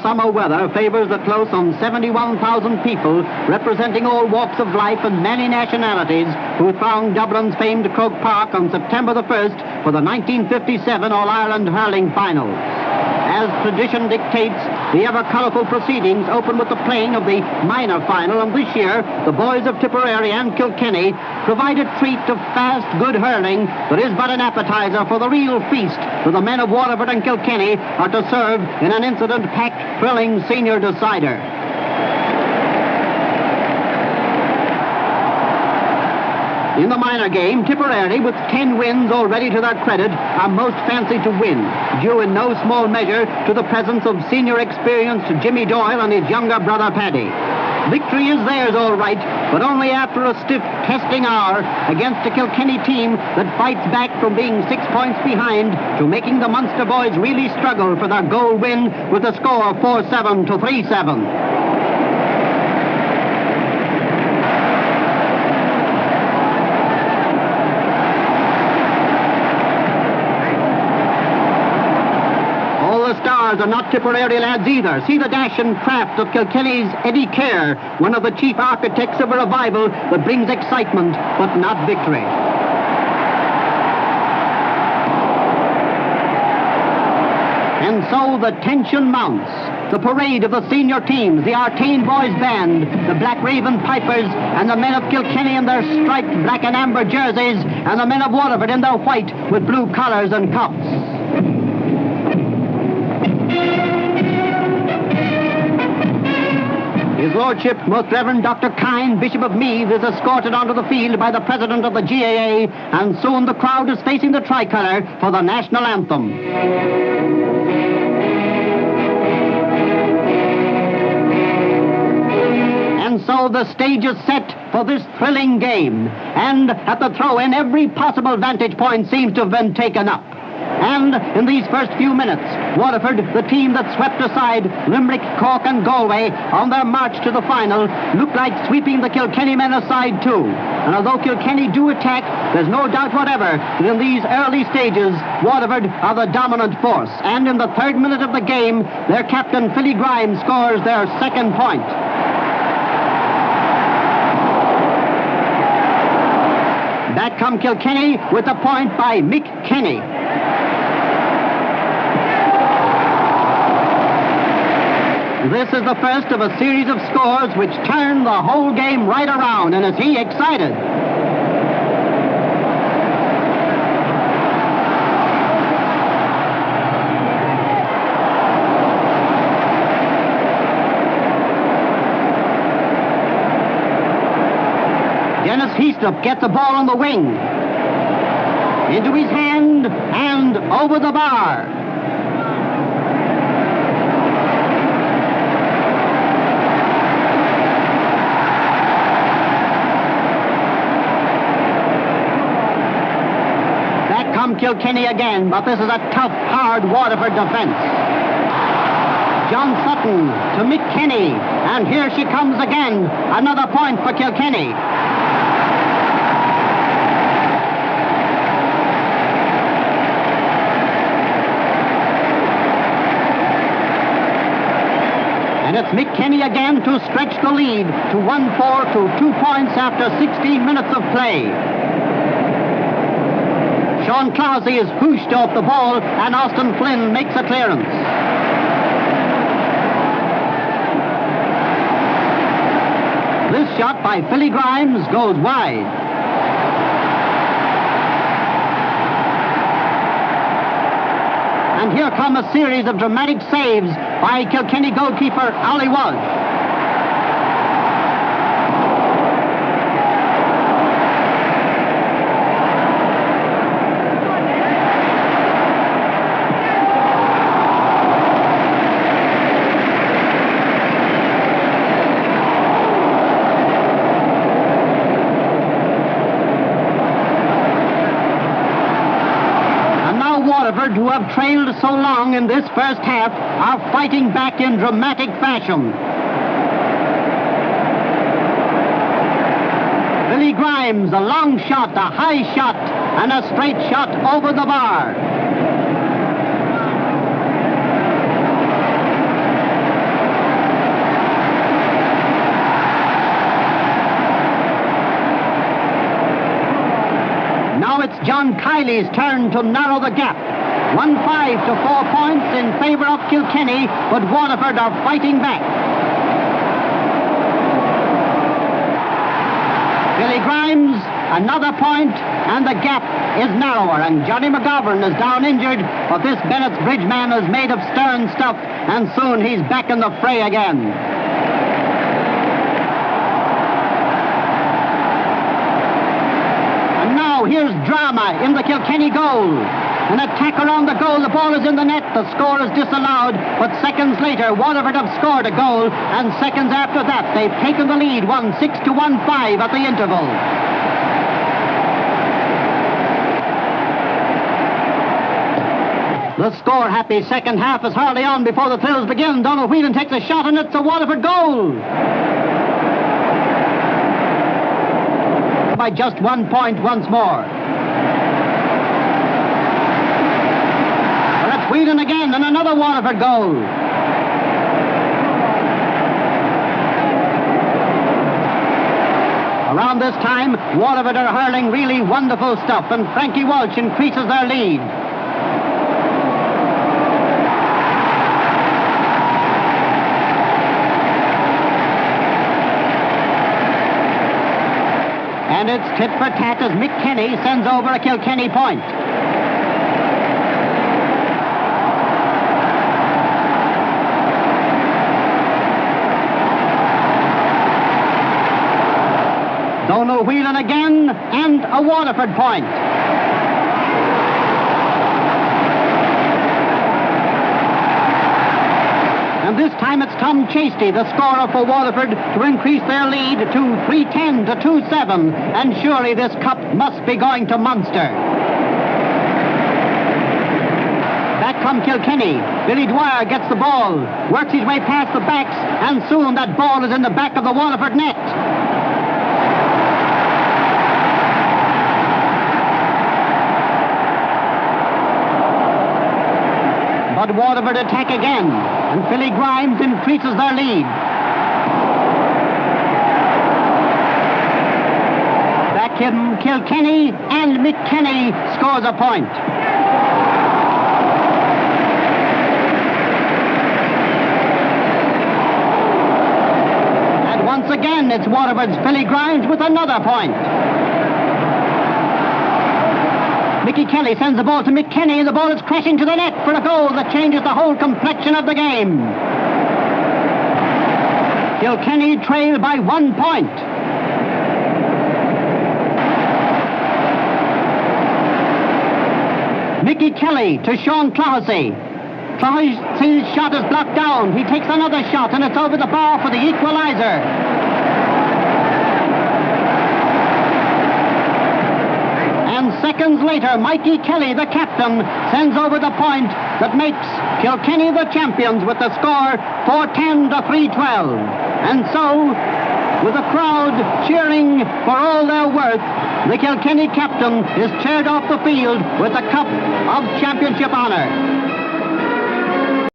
summer weather favors the close on 71,000 people, representing all walks of life and many nationalities, who thronged Dublin's famed Croke Park on September the 1st for the 1957 All-Ireland Hurling Final. As tradition dictates, the ever-colourful proceedings open with the playing of the minor final, and this year, the boys of Tipperary and Kilkenny provide a treat of fast, good hurling that is but an appetizer for the real feast that the men of Waterford and Kilkenny are to serve in an incident-packed, thrilling senior decider. In the minor game, Tipperary, with 10 wins already to their credit, are most fancied to win, due in no small measure to the presence of senior experienced Jimmy Doyle and his younger brother Paddy. Victory is theirs, all right, but only after a stiff testing hour against a Kilkenny team that fights back from being 6 points behind to making the Munster boys really struggle for their goal win with a score of 4-7 to 3-7. Are not Tipperary lads either. See the dash and craft of Kilkenny's Eddie Kerr, one of the chief architects of a revival that brings excitement but not victory. And so the tension mounts. The parade of the senior teams, the Artane Boys Band, the Black Raven Pipers, and the men of Kilkenny in their striped black and amber jerseys, and the men of Waterford in their white with blue collars and cuffs. His Lordship, Most Reverend Dr. Kine, Bishop of Meath, is escorted onto the field by the President of the GAA, and soon the crowd is facing the tricolour for the national anthem. And so the stage is set for this thrilling game, and at the throw-in, every possible vantage point seems to have been taken up. And in these first few minutes, Waterford, the team that swept aside Limerick, Cork and Galway on their march to the final, looked like sweeping the Kilkenny men aside too. And although Kilkenny do attack, there's no doubt whatever that in these early stages, Waterford are the dominant force. And in the 3rd minute of the game, their captain, Philly Grimes, scores their 2nd point. Back come Kilkenny with a point by Mick Kenny. This is the first of a series of scores which turn the whole game right around, and is he excited? Dennis Heaslip gets the ball on the wing. Into his hand and over the bar. Kilkenny again, but this is a tough, hard Waterford defence. John Sutton to Mick Kenny, and here she comes again. Another point for Kilkenny. And it's Mick Kenny again to stretch the lead to 1-4 to 2 points after 16 minutes of play. Sean Clousey is pushed off the ball, and Austin Flynn makes a clearance. This shot by Philly Grimes goes wide. And here come a series of dramatic saves by Kilkenny goalkeeper Ali Walsh. Waterford, who have trailed so long in this first half, are fighting back in dramatic fashion. Billy Grimes, a long shot, a high shot, and a straight shot over the bar. John Kiley's turn to narrow the gap. 1-5 to 4 points in favour of Kilkenny, but Waterford are fighting back. Billy Grimes, another point, and the gap is narrower, and Johnny McGovern is down injured, but this Bennett's Bridge man is made of stern stuff, and soon he's back in the fray again. And now here's drama in the Kilkenny goal. An attack around the goal, the ball is in the net, the score is disallowed, but seconds later, Waterford have scored a goal, and seconds after that, they've taken the lead, 1-6 to 1-5 at the interval. The score-happy second half is hardly on before the thrills begin. Donald Whelan takes a shot, and it's a Waterford goal. By just 1 point once more. Whelan again, and another Waterford goal. Around this time, Waterford are hurling really wonderful stuff, and Frankie Walsh increases their lead. And it's tit for tat as Mick Kenny sends over a Kilkenny point. Donald Whelan again, and a Waterford point. And this time it's Tom Chasty, the scorer for Waterford, to increase their lead to 3-10 to 2-7. And surely this cup must be going to Munster. Back come Kilkenny. Billy Dwyer gets the ball, works his way past the backs, and soon that ball is in the back of the Waterford net. But Waterford attack again, and Billy Grimes increases their lead. Back in Kilkenny, and McKenny scores a point. And once again, it's Waterford's Billy Grimes with another point. Mickey Kelly sends the ball to McKenny, and the ball is crashing to the net for a goal that changes the whole complexion of the game. Kilkenny trail by 1 point. Mickey Kelly to Sean Clohessy. Clohessy's shot is blocked down. He takes another shot, and it's over the bar for the equalizer. And seconds later, Mikey Kelly, the captain, sends over the point that makes Kilkenny the champions with the score 4-10 to 3-12. And so, with the crowd cheering for all their worth, the Kilkenny captain is cheered off the field with the cup of championship honor.